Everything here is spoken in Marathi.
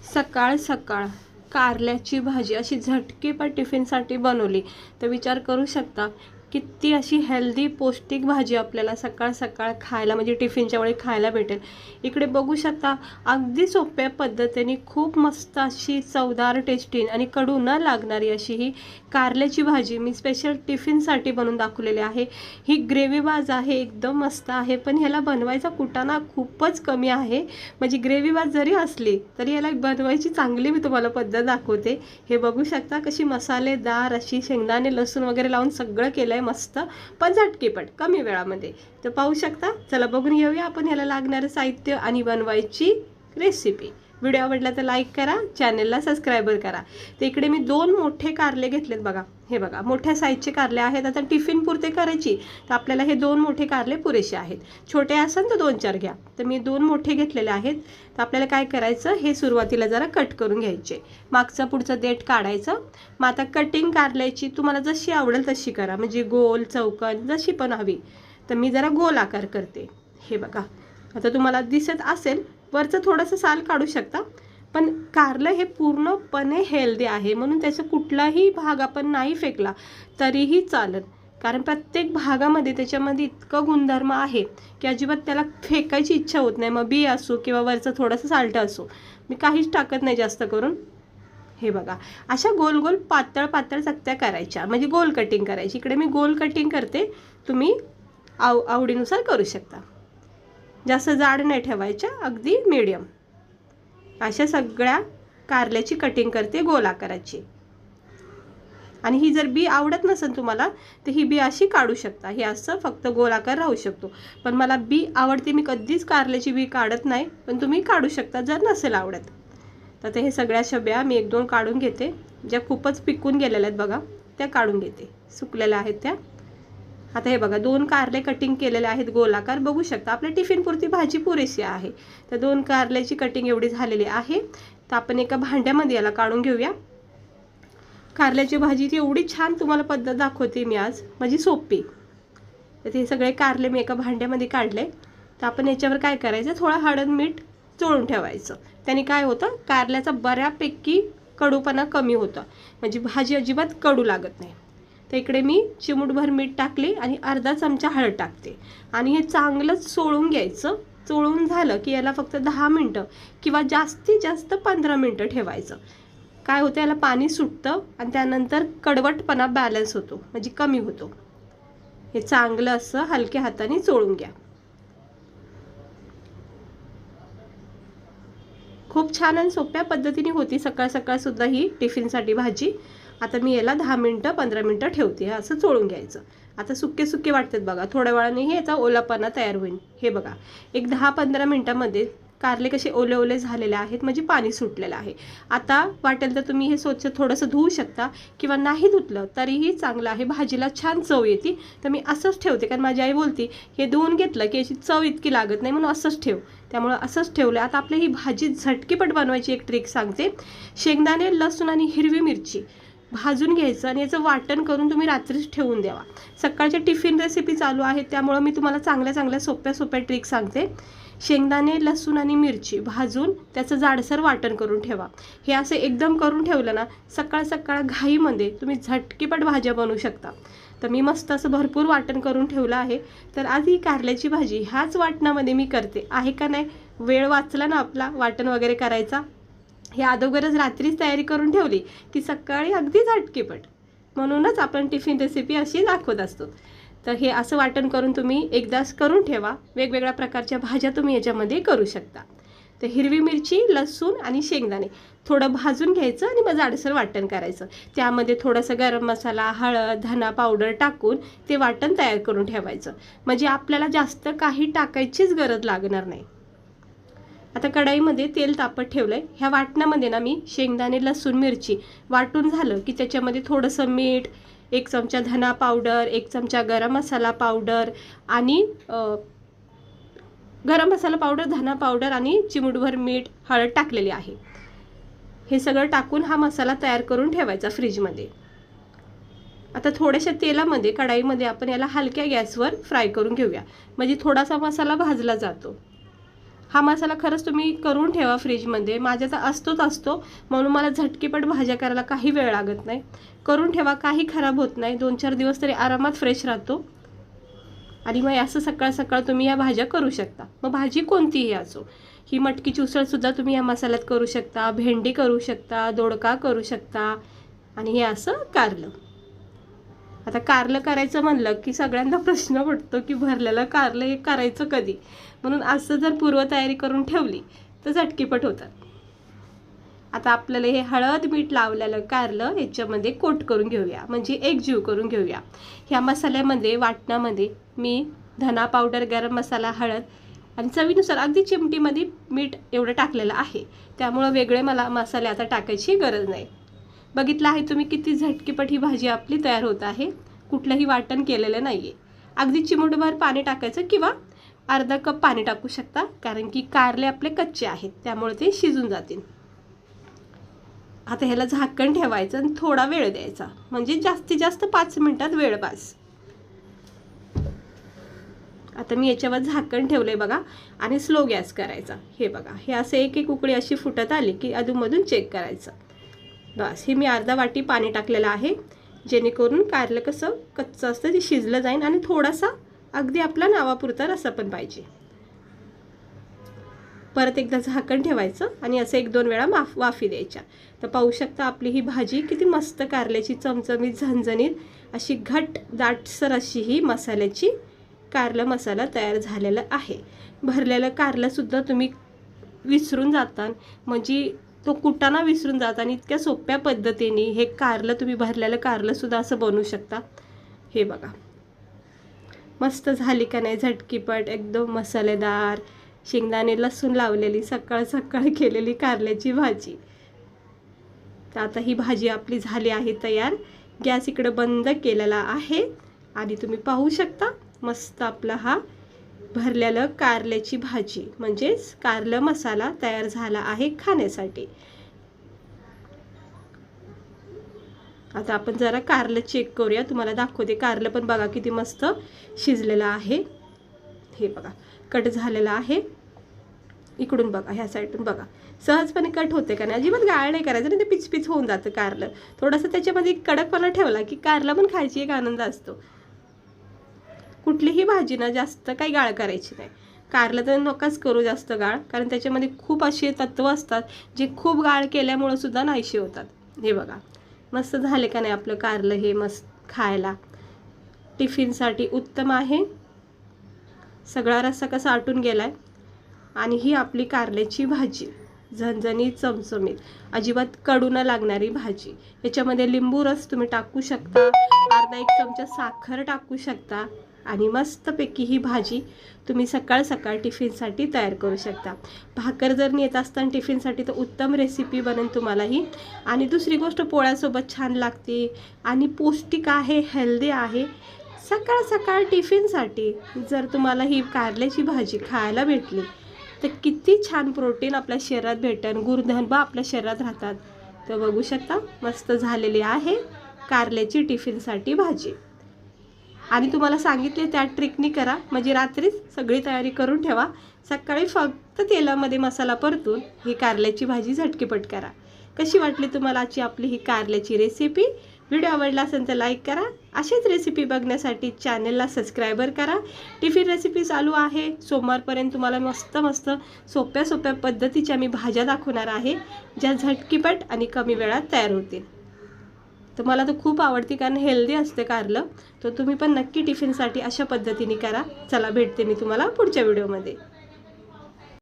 सकाळ सकाळ कारल्याची भाजी अशी झटकीपट टिफिनसाठी बनवली तर विचार करू शकता किती अशी हेल्दी पौष्टिक भाजी आपल्याला सकाळ सकाळ खायला म्हणजे टिफिनच्या वेळी खायला भेटेल। इकडे बघू शकता अगदी सोप्या पद्धतीने खूप मस्त अशी चवदार टेस्टी आणि कडू न लागणारी अशी ही कारल्याची भाजी मी स्पेशल टिफिनसाठी बनवून दाखवलेली आहे। ही ग्रेव्ही भाज आहे, एकदम मस्त आहे, पण ह्याला बनवायचा कुटाणा खूपच कमी आहे। म्हणजे ग्रेव्ही भाज जरी असली तरी याला बनवायची चांगली मी तुम्हाला पद्धत दाखवते। हे बघू शकता कशी मसालेदार अशी शेंगदाणे लसूण वगैरे लावून सगळं केलं मस्त, पण झटकीपट कमी वेळामध्ये। तर पाहू शकता, चला बघून घेऊया आपण ह्याला लागणारे साहित्य आणि बनवायची रेसिपी। व्हिडिओ आवडला तर लाईक करा, चॅनलला सबस्क्राइबर करा। तर इकडे मी 2 मोठे कारले घेतलेत बघा, हे बघा मोठ्या साईजचे कारले आहेत। आता टिफिन पुरते करायची तर आपल्याला हे 2 मोठे कारले पुरेसे आहेत। छोटे असेल तर 2-4 घ्या, तर मी 2 मोठे घेतलेले आहेत। तर आपल्याला काय करायचं, हे सुरुवातीला जरा कट करून घ्यायचे, मागचा पुढचा देठ काढायचं। मग आता कटिंग कारल्याची तुम्हाला जशी आवडेल तशी करा, म्हणजे गोल चौकन जशी पण हवी। तर मी जरा गोल आकार करते, हे बघा आता तुम्हाला दिसत असेल वरचं थोडंसं साल काढू शकता, पण कारलं हे पूर्णपणे हेल्दी आहे म्हणून त्याचा कुठलाही भाग आपण नाही फेकला तरीही चालेल, कारण प्रत्येक भागामध्ये त्याच्यामध्ये इतकं गुणधर्म आहे की अजिबात त्याला फेकायची इच्छा होत नाही। मग बी असो किंवा वरचं थोडंसं साल्ट असो, मी काहीच टाकत नाही जास्त करून। हे बघा अशा गोल गोल पातळ पातळ चकत्या करायच्या, म्हणजे गोल कटिंग करायची। इकडे मी गोल कटिंग करते, तुम्ही आवडीनुसार करू शकता। जास्त जाड नाही ठेवायच्या, अगदी मीडियम अशा सगळ्या कारल्याची कटिंग करते गोल आकाराची। आणि ही जर बी आवडत नसेल तुम्हाला तर ही बी अशी काढू शकता, हे असं फक्त गोल आकार राहू शकतो। पण मला बी आवडते, मी कधीच कारल्याची बी काढत नाही, पण तुम्ही काढू शकता जर नसेल आवडत तर। हे सगळ्या शब्या मी 1-2 काढून घेते, ज्या खूपच पिकून गेलेल्या आहेत बघा त्या काढून घेते, सुकलेल्या आहेत त्या। आता हे बघा 2 कारले कटिंग केलेले आहेत गोलाकार, बघू शकता आपल्या टिफिन पुरती भाजी पुरेशी आहे। तर 2 कारल्याची कटिंग एवढी झालेली आहे। तर आपण एका भांड्यामध्ये याला काढून घेऊया। कारल्याची भाजी ती एवढी छान तुम्हाला पद्धत दाखवते मी आज, म्हणजे सोपी। तर हे सगळे कारले मी एका भांड्यामध्ये काढले। तर आपण याच्यावर काय करायचं, थोडं हळद मीठ चोळून ठेवायचं, त्याने काय होतं कारल्याचा बऱ्यापैकी कडूपणा कमी होतं, म्हणजे भाजी अजिबात कडू लागत नाही। तर इकडे मी चिमूटभर मीठ टाकले आणि अर्धा चमचा हळद टाकते आणि हे चांगलं चोळून घ्यायचं। चोळून झालं की याला फक्त 10 मिनिटं किंवा जास्तीत जास्त 15 मिनिटं ठेवायचं। काय होतं, याला पाणी सुटतं आणि त्यानंतर कडवटपणा बॅलन्स होतो, म्हणजे कमी होतो। हे चांगलं असं हलक्या हाताने चोळून घ्या। खूप छान आणि सोप्या पद्धतीने होती सकाळ सकाळ सुद्धा ही टिफिनसाठी भाजी। आता मी याला 10 मिनिटं 15 मिनिटं ठेवते, असं चोळून घ्यायचं। आता सुके सुके वाटतात बघा, थोड्या वेळाने हे याचा ओलापणा तयार होईल। हे बघा एक 10-15 मिनिटांमध्ये कारले कसे ओले ओले झालेले आहेत, म्हणजे पाणी सुटलेलं आहे। आता वाटेल तर तुम्ही हे स्वच्छ थोडंसं धुवू शकता किंवा नाही धुतलं तरीही चांगलं आहे, भाजीला छान चव येते। तर मी असंच ठेवते, कारण माझी आई बोलती हे धुवून घेतलं की याची चव इतकी लागत नाही, म्हणून असंच ठेव, त्यामुळे असंच ठेवलं। आता आपली ही भाजी झटकीपट बनवायची एक ट्रिक सांगते। शेंगदाणे लसूण आणि हिरवी मिरची भाजून घ्यायचं आणि याचं वाटण करून तुम्ही रात्रीच ठेवून द्यावा। सकाळच्या टिफिन रेसिपी चालू आहेत त्यामुळे मी तुम्हाला चांगल्या चांगल्या सोप्या सोप्या ट्रिक सांगते। शेंगदाणे लसूण आणि मिरची भाजून त्याचं जाडसर वाटण करून ठेवा। हे असं एकदम करून ठेवलं ना, सकाळ सकाळ घाईमध्ये तुम्ही झटकीपट भाज्या बनवू शकता। तर मी मस्त असं भरपूर वाटण करून ठेवलं आहे। तर आज ही कारल्याची भाजी ह्याच वाटणामध्ये मी करते आहे का नाही, वेळ वाचला ना आपला वाटण वगैरे करायचा। हे अगोदरच रात्रीच तयारी करून ठेवली की सकाळी अगदी झटकीपट, म्हणूनच आपण टिफिन रेसिपी अशी दाखवत असतो। तर हे असं वाटण करून तुम्ही एकदाच करून ठेवा, वेगवेगळ्या प्रकारच्या भाज्या तुम्ही याच्यामध्ये करू शकता। तर हिरवी मिरची लसूण आणि शेंगदाणे थोडं भाजून घ्यायचं आणि मग जाडसर वाटण करायचं। त्यामध्ये थोडंसं गरम मसाला हळद धना पावडर टाकून ते वाटण तयार करून ठेवायचं, म्हणजे आपल्याला जास्त काही टाकायचीच गरज लागणार नाही। आता कढईमध्ये तेल तापत ठेवलंय, ह्या वाटणामध्ये ना मी शेंगदाणे लसूण मिरची वाटून झालं की त्याच्यामध्ये थोडंसं मीठ, 1 चमचा धना पावडर, 1 चमचा गरम मसाला पावडर आणि गरम मसाला पावडर धना पावडर आणि चिमूटभर मीठ हळद टाकलेली आहे। हे सगळं टाकून हा मसाला तयार करून ठेवायचा फ्रीजमध्ये। आता थोड्याशा तेलामध्ये कढईमध्ये आपण याला हलक्या गॅसवर फ्राय करून घेऊया, म्हणजे थोडासा मसाला भाजला जातो। हा मसाला खरंच तुम्ही करून ठेवा फ्रीजमध्ये. माझ्या तर असतो म्हणून मला झटकीपट भाज्या करायला काही वेळ लागत नाही. करून ठेवा, काही खराब होत नाही, 2-4 दिवस तरी आरामात फ्रेश राहतो. आणि मग असं सकाळ सकाळ तुम्ही या भाज्या करू शकता. मग भाजी कोणतीही असो, ही मटकीची उसळसुद्धा तुम्ही या मसाल्यात करू शकता, भेंडी करू शकता, दोडका करू शकता, आणि हे असं कारलं. आता कारलं करायचं म्हणलं की सगळ्यांना प्रश्न पडतो की भरलेलं कारलं हे करायचं कधी. म्हणून असं जर पूर्वतयारी करून ठेवली तर झटकीपट होतात. आता आपल्याला हे हळद मीठ लावलेलं कारलं याच्यामध्ये कोट करून घेऊया, म्हणजे एकजीव करून घेऊया. ह्या मसाल्यामध्ये वाटणामध्ये मी धना पावडर, गरम मसाला, हळद आणि चवीनुसार अगदी चिमटीमध्ये मीठ एवढं टाकलेलं आहे. त्यामुळं वेगळे मला मसाले आता टाकायची गरज नाही. बघितलं आहे तुम्ही किती झटकीपट ही भाजी आपली तयार होत आहे. कुठलंही वाटण केलेलं नाही आहे. अगदी चिमूटभर पाणी टाकायचं किंवा अर्धा कप पाणी टाकू शकता, कारण की कारले आपले कच्चे आहेत त्यामुळे ते शिजून जातील. आता ह्याला झाकण ठेवायचं आणि थोडा वेळ द्यायचा, म्हणजे जास्तीत जास्त 5 मिनिटात वेळ पास. आता मी याच्यावर झाकण ठेवलंय बघा, आणि स्लो गॅस करायचा. हे बघा, हे असे एक एक उकळी अशी फुटत आली की अधूनमधून चेक करायचं. बस, हे मी अर्धा वाटी पाणी टाकलेलं आहे, जेणेकरून कारलं कसं कच्चं असतं ते शिजलं जाईल, आणि थोडासा अगदी आपला नावापुरता रस्सा पण पाहिजे. परत एकदा झाकण ठेवायचं आणि असं 1-2 वेळा वाफी द्यायच्या. तर पाहू शकता आपली ही भाजी किती मस्त कारल्याची चमचमीत झणझणीत अशी घट दाटसर अशी ही मसाल्याची कारलं मसाला तयार झालेला आहे. भरलेलं कारलंसुद्धा तुम्ही विसरून जाता, म्हणजे तो कुटाणा विसरून जाता, आणि इतक्या सोप्या पद्धतीने हे कारलं तुम्ही भरलेलं कारलंसुद्धा असं बनवू शकता. हे बघा, मस्त झाली का नाही झटकीपट, एकदम मसालेदार, शेंगदाणे लसूण लावलेली सकाळ सकाळ केलेली कारल्याची भाजी. तर आता ही भाजी आपली झाली आहे तयार. गॅस इकडे बंद केलेला आहे, आणि तुम्ही पाहू शकता मस्त आपला हा भरलेलं कारल्याची भाजी म्हणजेच कारलं मसाला तयार झाला आहे खाण्यासाठी. आता आपण जरा कारलं चेक करूया, तुम्हाला दाखवते. कारलं पण बघा किती मस्त शिजलेलं आहे. हे बघा कट झालेलं आहे. इकडून बघा, ह्या साईडून बघा, सहजपणे कट होते का नाही. अजिबात गाळ नाही करायचं, नाही ते पिचपिच होऊन जातं कारलं. थोडंसं त्याच्यामध्ये कडकपणा ठेवला की कारलं पण खायची एक आनंद असतो. कुठलीही भाजी ना जास्त काही गाळ करायची नाही. कारलं तर नकाच करू जास्त गाळ, कारण त्याच्यामध्ये खूप असे तत्व असतात जे खूप गाळ केल्यामुळं सुद्धा नाहीशी होतात. हे बघा मस्त झाले का नाही आपलं कारलं. हे मस्त खायला टिफिनसाठी उत्तम आहे. सगळा रस्सा कसा आटून गेलाय, आणि ही आपली कारल्याची भाजी झणझणीत चमचमीत, अजिबात कडू न लागणारी भाजी. याच्यामध्ये लिंबू रस तुम्ही टाकू शकता, अर्धा 1 चमचा साखर टाकू शकता, आणि मस्तपैकी ही भाजी तुम्ही सकाळ सकाळ टिफिनसाठी तयार करू शकता. भाकर जर नेत असताना टिफिनसाठी तर उत्तम रेसिपी बनेल तुम्हाला ही. आणि दुसरी गोष्ट, पोळ्यासोबत छान लागते आणि पौष्टिक आहे, हेल्दी आहे. सकाळ सकाळ टिफिनसाठी जर तुम्हाला ही कारल्याची भाजी खायला भेटली तर किती छान प्रोटीन आपल्या शरीरात भेटेल, गुणधर्म आपल्या शरीरात राहतात. तर बघू शकता मस्त झालेली आहे कारल्याची टिफिनसाठी भाजी. आणि तुम्हाला सांगितले त्या ट्रिकनी करा, म्हणजे रात्रीच सगळी तयारी करून ठेवा, सकाळी फक्त तेलामध्ये मसाला परतून ही कारल्याची भाजी झटकीपट करा. कशी वाटली तुम्हाला आजची आपली ही कारल्याची रेसिपी? व्हिडिओ आवडला असेल तर लाईक करा. अशीच रेसिपी बघण्यासाठी चॅनलला सबस्क्रायबर करा. टिफिन रेसिपी चालू आहे. सोमवारपर्यंत तुम्हाला मस्त मस्त सोप्या सोप्या पद्धतीच्या मी भाज्या दाखवणार आहे, ज्या झटकीपट आणि कमी वेळात तयार होतील. तर मला तर खूप आवडते, कारण हेल्दी असते कारलं. तर तुम्ही पण नक्की टिफिनसाठी अशा पद्धतीने करा. चला, भेटते मी तुम्हाला पुढच्या व्हिडिओमध्ये.